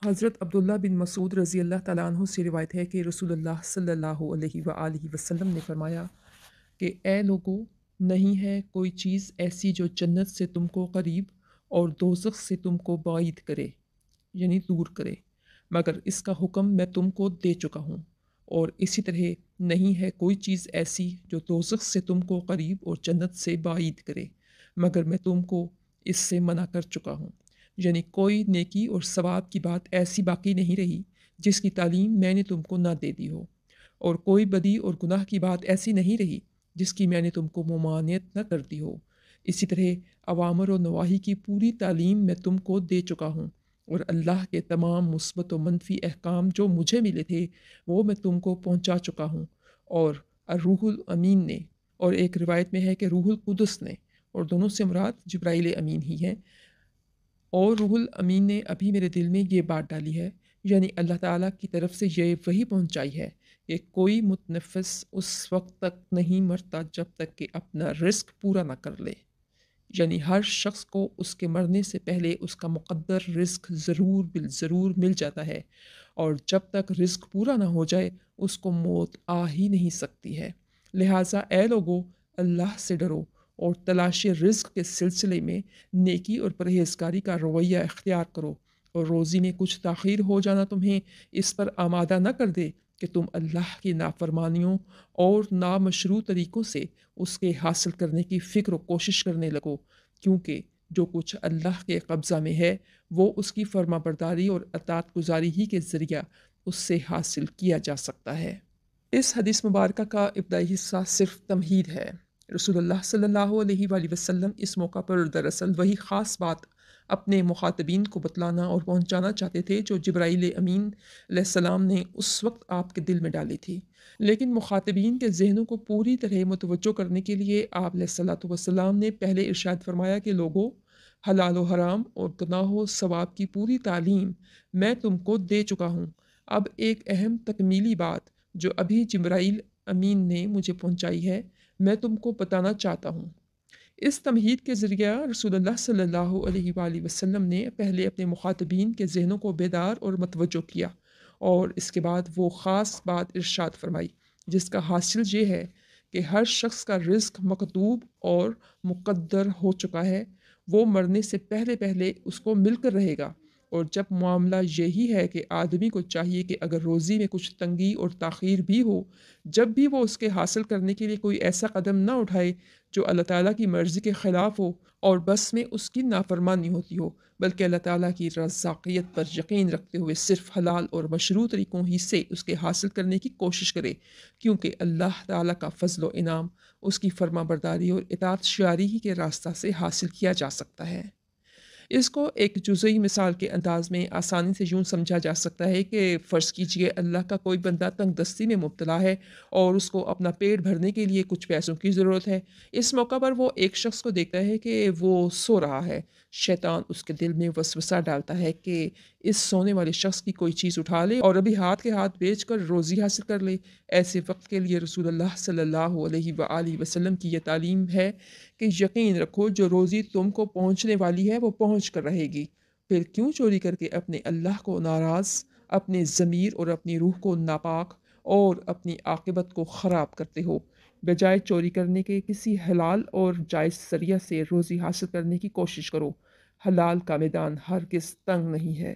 हज़रत अब्दुल्ला बिन मसूद रज़ी अल्लाह ताला अन्हु से रिवायत है कि रसूलुल्लाह सल्लल्लाहु अलैहि वसल्लम ने फरमाया कि ए लोगों, नहीं है कोई चीज़ ऐसी जो जन्नत से तुमको करीब और दोज़ख से तुमको बाइद करे, यानी दूर करे, मगर इसका हुक्म मैं तुमको दे चुका हूँ। और इसी तरह नहीं है कोई चीज़ ऐसी जो दोज़ख से तुमको करीब और जन्नत से बाइद करे, मगर मैं तुमको इससे मना कर चुका हूँ। यानी कोई नेकी और सवाब की बात ऐसी बाकी नहीं रही जिसकी तालीम मैंने तुमको ना दे दी हो, और कोई बदी और गुनाह की बात ऐसी नहीं रही जिसकी मैंने तुमको ममानियत न कर दी हो। इसी तरह अवामर और नवाही की पूरी तालीम मैं तुमको दे चुका हूँ, और अल्लाह के तमाम मुस्बत व मनफ़ी अहकाम जो मुझे मिले थे वो मैं तुमको पहुँचा चुका हूँ। और रूहुल अमीन ने, और एक रिवायत में है कि रूहुल कुदस ने, और दोनों से मुराद जिब्राइल अमीन ही हैं, और रूहुल अमीन ने अभी मेरे दिल में ये बात डाली है, यानी अल्लाह ताला की तरफ से ये वही पहुंचाई है कि कोई मुतनफ़िस उस वक्त तक नहीं मरता जब तक कि अपना रिस्क पूरा ना कर ले। यानी हर शख्स को उसके मरने से पहले उसका मुक़द्दर रिस्क ज़रूर बिल ज़रूर मिल जाता है, और जब तक रिस्क पूरा ना हो जाए उसको मौत आ ही नहीं सकती है। लिहाजा ए लोगो, अल्लाह से डरो और तलाश रिस्क के सिलसिले में नेकी और परहेज़गारी का रवैया इख्तियार करो, और रोज़ी में कुछ ताख़ीर हो जाना तुम्हें इस पर आमादा न कर दे कि तुम अल्लाह की नाफरमानियों और नामशरू तरीक़ों से उसके हासिल करने की फ़िक्र व कोशिश करने लगो, क्योंकि जो कुछ अल्लाह के कब्ज़ा में है वो उसकी फर्माबरदारी और अतात गुज़ारी ही के ज़रिया उससे हासिल किया जा सकता है। इस हदीस मुबारक का इब्तदाई हिस्सा सिर्फ तमहीद है। रसूलुल्लाह सल्लल्लाहु अलैहि वसल्लम इस मौका पर दरअसल वही ख़ास बात अपने मुखातबीन को बतलाना और पहुँचाना चाहते थे जो जिब्राईल अमीन अलैहिस्सलाम ने उस वक्त आपके दिल में डाली थी। लेकिन मुखातबीन के ज़हनों को पूरी तरह मुतवज्जो करने के लिए आप अलैहिस्सलातु वस्सलाम ने पहले इरशाद फरमाया कि लोगों, हलाल व हराम और गुनाह व सवाब की पूरी तालीम मैं तुमको दे चुका हूँ। अब एक अहम तकमीली बात जो अभी जिब्राईल अमीन ने मुझे पहुँचाई है, मैं तुमको बताना चाहता हूँ। इस तमहीद के ज़रिया रसूलुल्लाह सल्लल्लाहु अलैहि वसल्लम ने पहले अपने मुखातबीन के ज़हनों को बेदार और मतवज्जो किया, और इसके बाद वो ख़ास बात इरशाद फरमाई जिसका हासिल ये है कि हर शख्स का रिज़्क मकतूब और मुक़द्दर हो चुका है। वो मरने से पहले पहले उसको मिलकर रहेगा। और जब मामला यही है कि आदमी को चाहिए कि अगर रोज़ी में कुछ तंगी और ताख़ीर भी हो, जब भी वो उसके हासिल करने के लिए कोई ऐसा कदम ना उठाए जो अल्लाह ताला की मर्ज़ी के ख़िलाफ़ हो और बस में उसकी नाफ़रमानी होती हो, बल्कि अल्लाह ताला की रज़ाक़ियत पर यकीन रखते हुए सिर्फ़ हलाल और मशरू तरीक़ों ही से उसके हासिल करने की कोशिश करे, क्योंकि अल्लाह ताला का फ़ज़्ल व इनाम उसकी फ़र्माबरदारी और इताअतशारी ही के रास्ता से हासिल किया जा सकता है। इसको एक जुज़ई मिसाल के अंदाज़ में आसानी से यूँ समझा जा सकता है कि फ़र्ज़ कीजिए अल्लाह का कोई बंदा तंगदस्ती में मुब्तला है और उसको अपना पेट भरने के लिए कुछ पैसों की ज़रूरत है। इस मौका पर वो एक शख़्स को देखता है कि वो सो रहा है। शैतान उसके दिल में वसवसा डालता है कि इस सोने वाले शख़्स की कोई चीज़ उठा ले और अभी हाथ के हाथ बेच कर रोज़ी हासिल कर ले। ऐसे वक़्त के लिए रसूलुल्लाह सल्लल्लाहु अलैहि वसल्लम की ये तालीम है कि यकीन रखो जो रोज़ी तुमको पहुँचने वाली है वो पहुँच कर रहेगी। फिर क्यों चोरी करके अपने अल्लाह को नाराज़, अपने ज़मीर और अपनी रूह को नापाक और अपनी आक़िबत को ख़राब करते हो। बजाय चोरी करने के किसी हलाल और जायज़ ज़रिया से रोज़ी हासिल करने की कोशिश करो। हलाल का मैदान हरगिज़ तंग नहीं है।